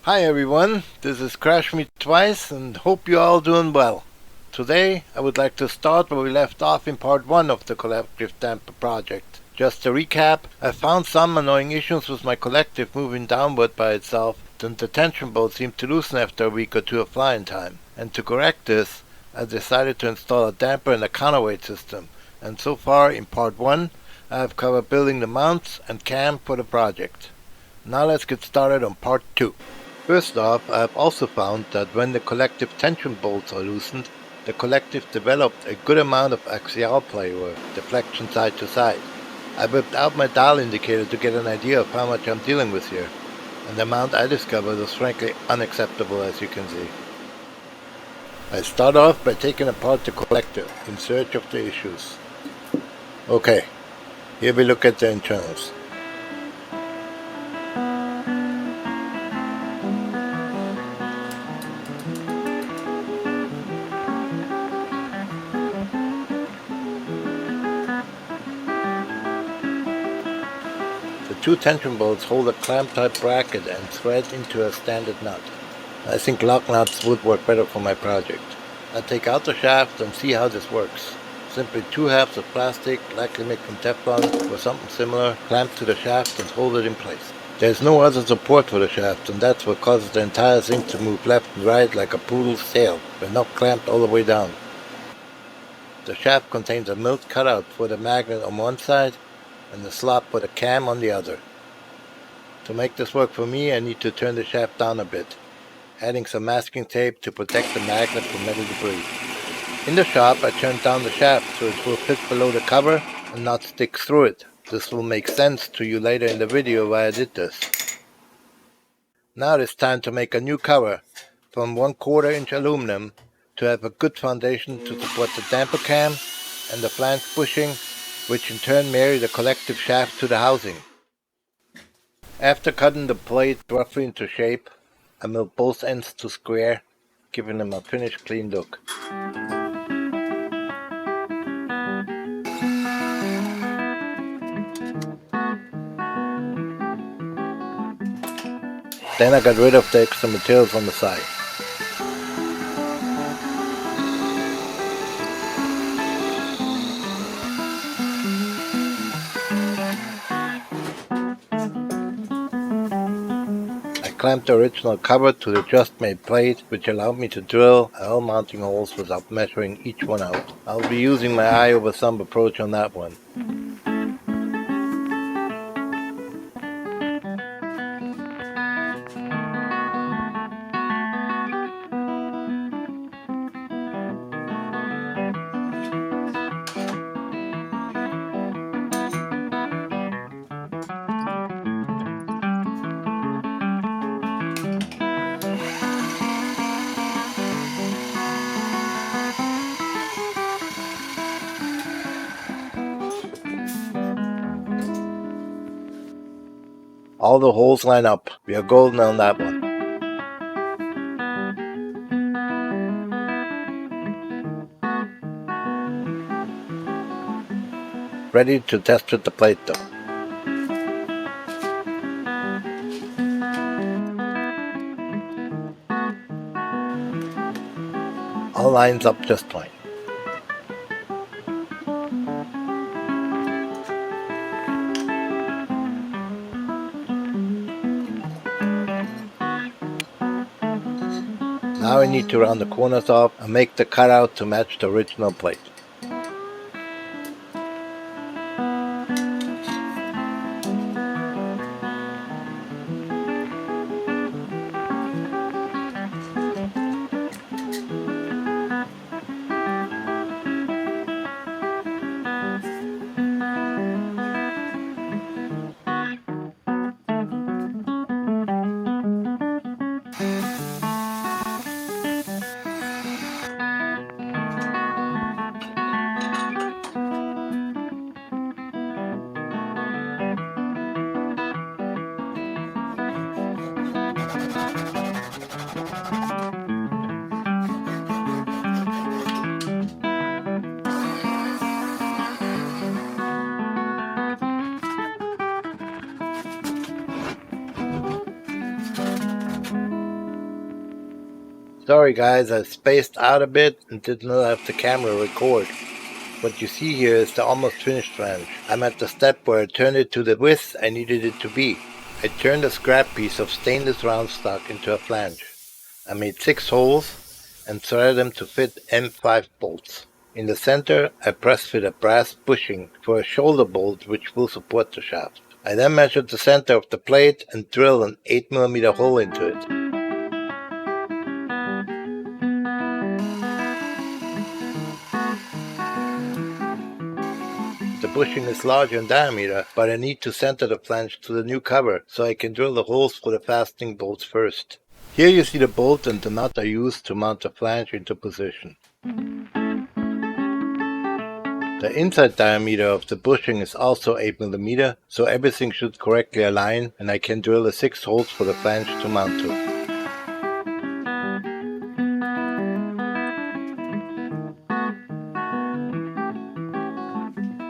Hi everyone, this is CrashMeTwice and hope you're all doing well. Today I would like to start where we left off in part 1 of the collective damper project. Just to recap, I found some annoying issues with my collective moving downward by itself, then the tension bolt seemed to loosen after a week or two of flying time. And to correct this, I decided to install a damper and a counterweight system, and so far in part 1 I have covered building the mounts and cam for the project. Now let's get started on part 2. First off, I have also found that when the collective tension bolts are loosened, the collective developed a good amount of axial play or deflection side to side. I whipped out my dial indicator to get an idea of how much I'm dealing with here, and the amount I discovered was frankly unacceptable, as you can see. I start off by taking apart the collector in search of the issues. Okay, here we look at the internals. The two tension bolts hold a clamp-type bracket and thread into a standard nut. I think lock nuts would work better for my project. I take out the shaft and see how this works. Simply two halves of plastic, likely made from Teflon or something similar, clamped to the shaft and hold it in place. There's no other support for the shaft, and that's what causes the entire thing to move left and right like a poodle's tail, but not clamped all the way down. The shaft contains a milled cutout for the magnet on one side and the slot for the cam on the other. To make this work for me, I need to turn the shaft down a bit, adding some masking tape to protect the magnet from metal debris. In the shop, I turned down the shaft so it will fit below the cover and not stick through it. This will make sense to you later in the video why I did this. Now it's time to make a new cover from 1/4 inch aluminum to have a good foundation to support the damper cam and the flange bushing, which in turn marry the collective shaft to the housing. After cutting the plate roughly into shape, I milled both ends to square, giving them a finished clean look. Then I got rid of the extra materials on the side. I clamped the original cover to the just-made plate, which allowed me to drill L mounting holes without measuring each one out. I'll be using my eye over thumb approach on that one. All the holes line up. We are golden on that one. Ready to test with the plate though. All lines up just fine. Now I need to round the corners off and make the cutout to match the original plate. Sorry guys, I spaced out a bit and did not have the camera record. What you see here is the almost finished flange. I'm at the step where I turned it to the width I needed it to be. I turned a scrap piece of stainless round stock into a flange. I made 6 holes and threaded them to fit M5 bolts. In the center, I press fit a brass bushing for a shoulder bolt which will support the shaft. I then measured the center of the plate and drilled an 8mm hole into it. The bushing is larger in diameter, but I need to center the flange to the new cover so I can drill the holes for the fastening bolts first. Here you see the bolt and the nut I used to mount the flange into position. The inside diameter of the bushing is also 8mm, so everything should correctly align and I can drill the 6 holes for the flange to mount to.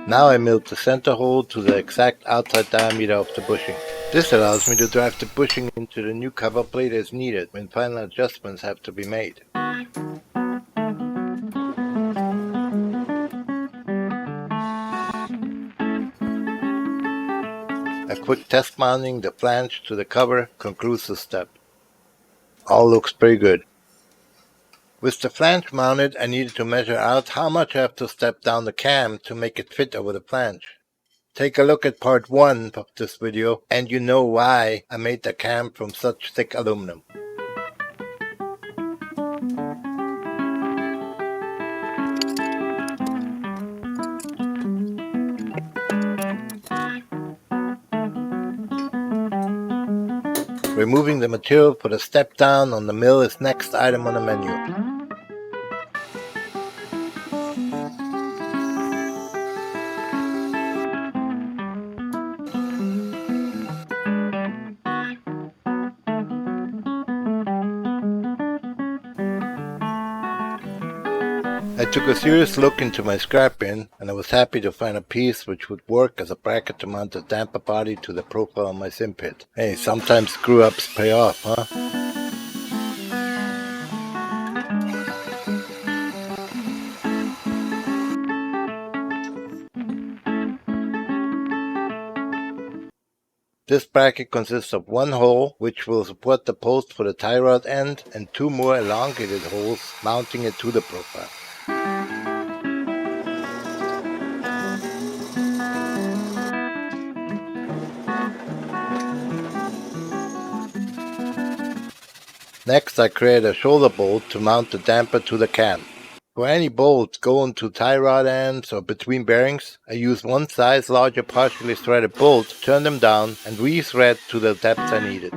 Now I milled the center hole to the exact outside diameter of the bushing. This allows me to drive the bushing into the new cover plate as needed when final adjustments have to be made. A quick test mounting the flange to the cover concludes the step. All looks pretty good. With the flange mounted, I needed to measure out how much I have to step down the cam to make it fit over the flange. Take a look at part 1 of this video and you know why I made the cam from such thick aluminum. Removing the material for the step down on the mill is next item on the menu. I took a serious look into my scrap bin and I was happy to find a piece which would work as a bracket to mount the damper body to the profile on my sim pit. Hey, sometimes screw-ups pay off, huh? This bracket consists of 1 hole which will support the post for the tie rod end and 2 more elongated holes mounting it to the profile. Next I created a shoulder bolt to mount the damper to the cam. For any bolts going to tie rod ends or between bearings, I use 1 size larger partially threaded bolt, turn them down and re-thread to the depth I needed.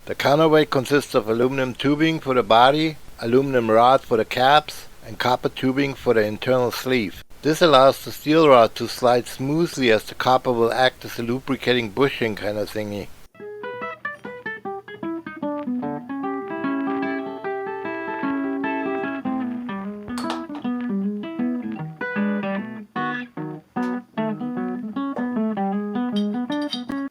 The counterweight consists of aluminum tubing for the body, aluminum rod for the caps, and copper tubing for the internal sleeve. This allows the steel rod to slide smoothly as the copper will act as a lubricating bushing kind of thingy.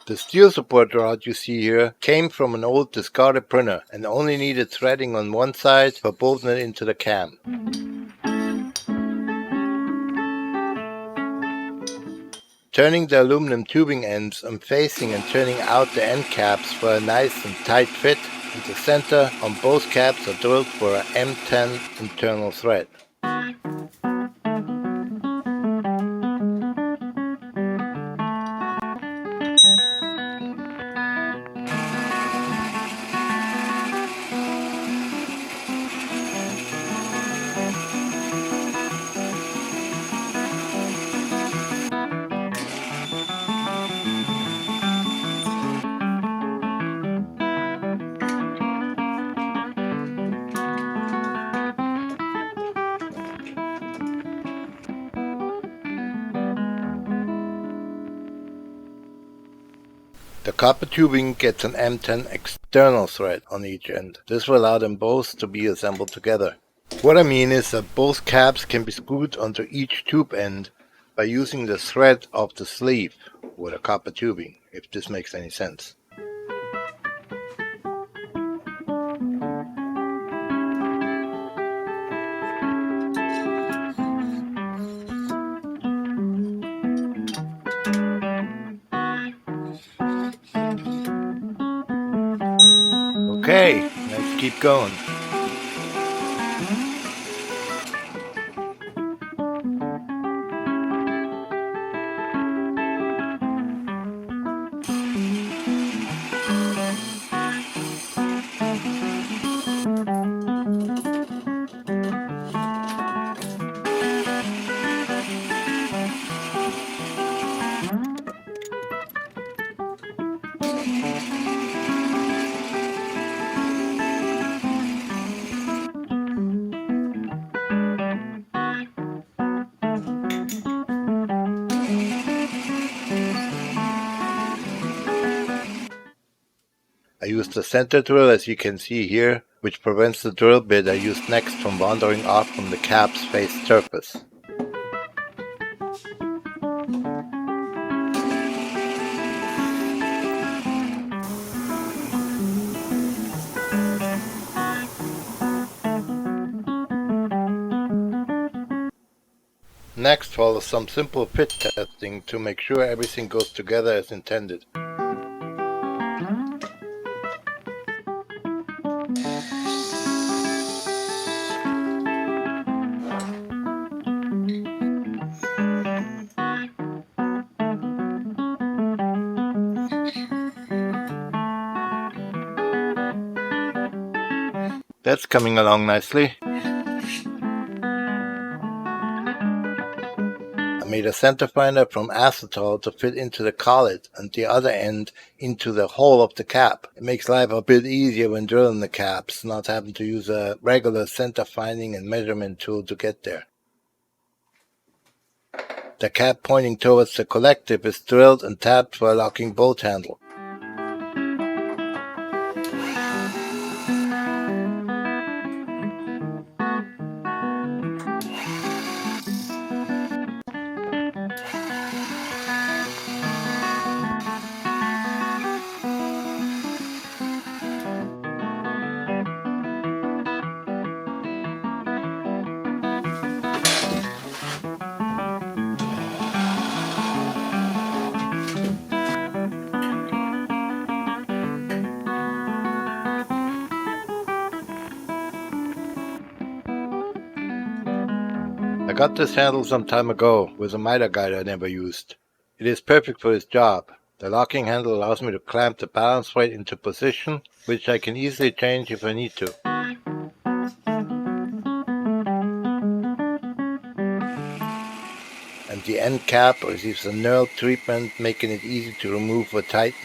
The steel support rod you see here came from an old discarded printer and only needed threading on one side for bolting it into the cam. Turning the aluminum tubing ends on facing and turning out the end caps for a nice and tight fit, and the center on both caps are drilled for a M10 internal thread. The copper tubing gets an M10 external thread on each end. This will allow them both to be assembled together. What I mean is that both caps can be screwed onto each tube end by using the thread of the sleeve. with a copper tubing, if this makes any sense. Okay, let's keep going. I used the center drill, as you can see here, which prevents the drill bit I used next from wandering off from the cap's face surface. Next follows some simple fit testing to make sure everything goes together as intended. That's coming along nicely. I made a center finder from acetal to fit into the collet and the other end into the hole of the cap. It makes life a bit easier when drilling the caps, not having to use a regular center finding and measurement tool to get there. The cap pointing towards the collective is drilled and tapped for a locking bolt handle. I got this handle some time ago with a miter guide I never used. It is perfect for this job. The locking handle allows me to clamp the balance weight into position, which I can easily change if I need to. And the end cap receives a knurled treatment, making it easy to remove or tighten.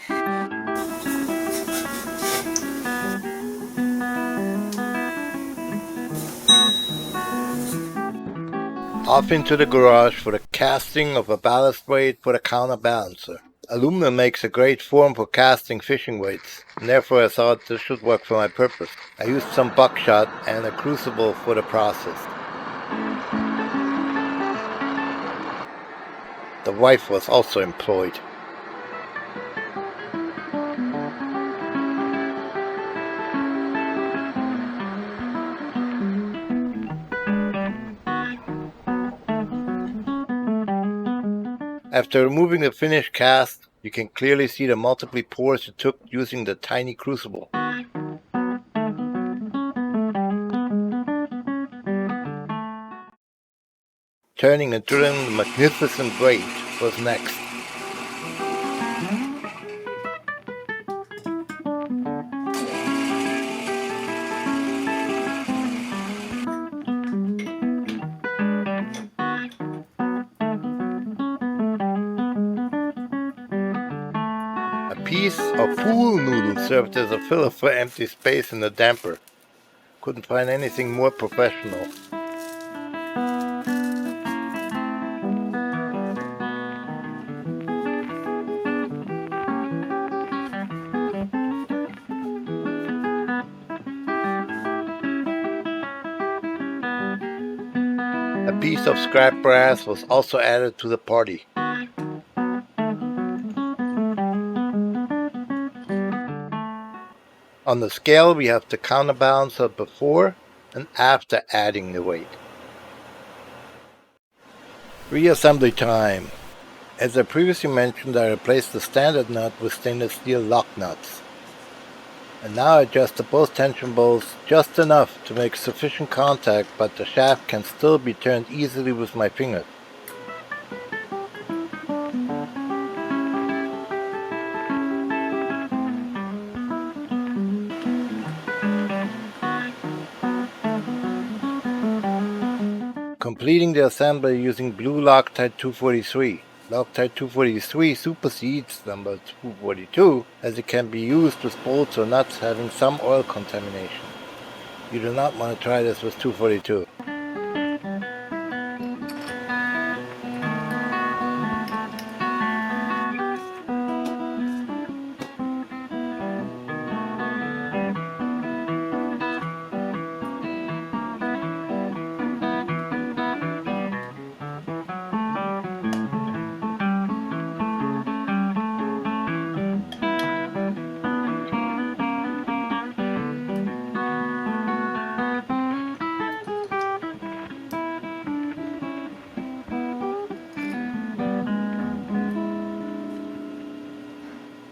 Off into the garage for the casting of a ballast weight for the counterbalancer. Aluminum makes a great form for casting fishing weights, and therefore I thought this should work for my purpose. I used some buckshot and a crucible for the process. The wife was also employed. After removing the finished cast, you can clearly see the multiple pours you took using the tiny crucible. Turning and drilling the magnificent grate was next. A piece of pool noodle served as a filler for empty space in the damper. Couldn't find anything more professional. A piece of scrap brass was also added to the party. On the scale, we have the counterbalancer before and after adding the weight. Reassembly time. As I previously mentioned, I replaced the standard nut with stainless steel lock nuts. And now I adjusted both tension bolts just enough to make sufficient contact, but the shaft can still be turned easily with my fingers. Completing the assembly using blue Loctite 243. Loctite 243 supersedes number 242 as it can be used with bolts or nuts having some oil contamination. You do not want to try this with 242.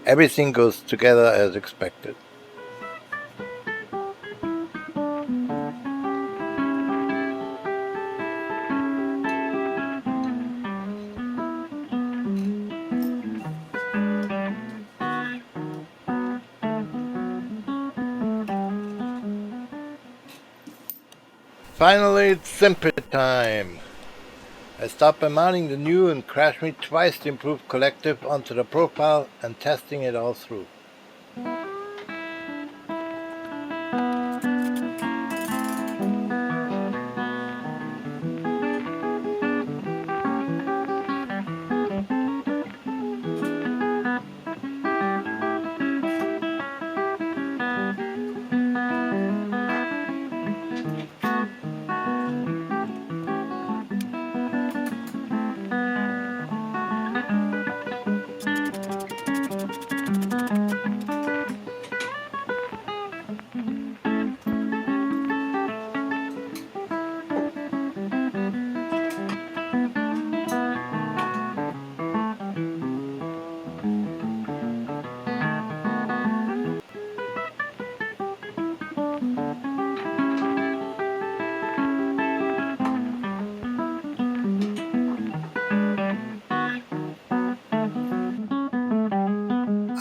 Everything goes together as expected. Finally, it's simper time. I start by mounting the new and CrashMeTwice improved collective onto the profile and testing it all through.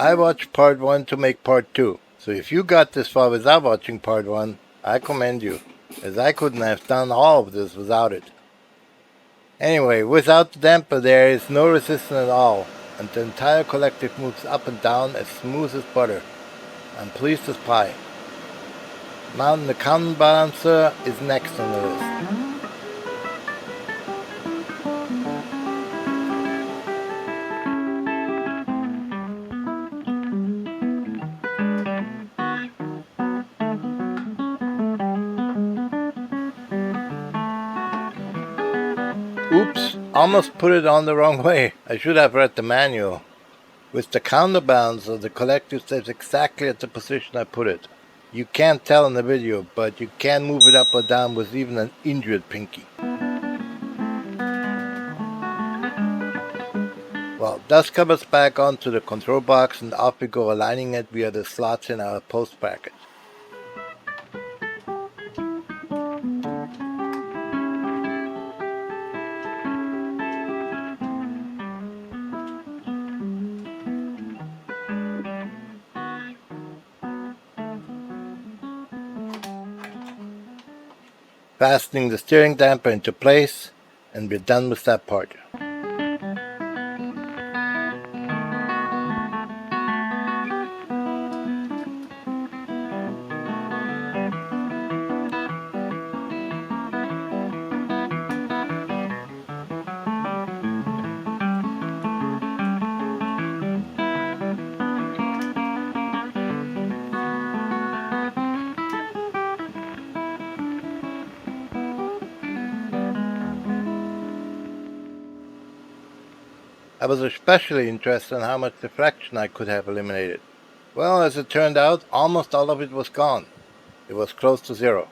I watched part 1 to make part 2, so if you got this far without watching part 1, I commend you, as I couldn't have done all of this without it. Anyway, without the damper there is no resistance at all, and the entire collective moves up and down as smooth as butter. I'm pleased as pie. Mounting the counterbalancer is next on the list. Oops, almost put it on the wrong way. I should have read the manual. With the counterbalancer, the collective stays exactly at the position I put it. You can't tell in the video, but you can move it up or down with even an injured pinky. Well, dust covers back onto the control box and off we go, aligning it via the slots in our post bracket. Fastening the steering damper into place, and we're done with that part. I was especially interested in how much deflection I could have eliminated. Well, as it turned out, almost all of it was gone. It was close to zero.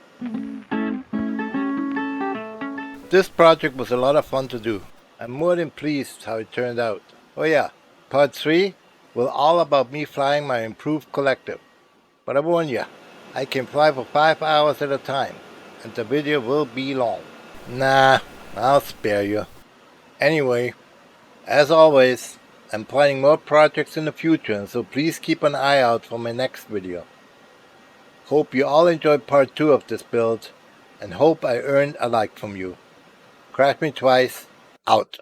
This project was a lot of fun to do. I'm more than pleased how it turned out. Oh yeah, part 3 will all about me flying my improved collective. But I warn ya, I can fly for 5 hours at a time, and the video will be long. Nah, I'll spare you. Anyway, as always, I'm planning more projects in the future, so please keep an eye out for my next video. Hope you all enjoyed part 2 of this build, and hope I earned a like from you. CrashMeTwice, out.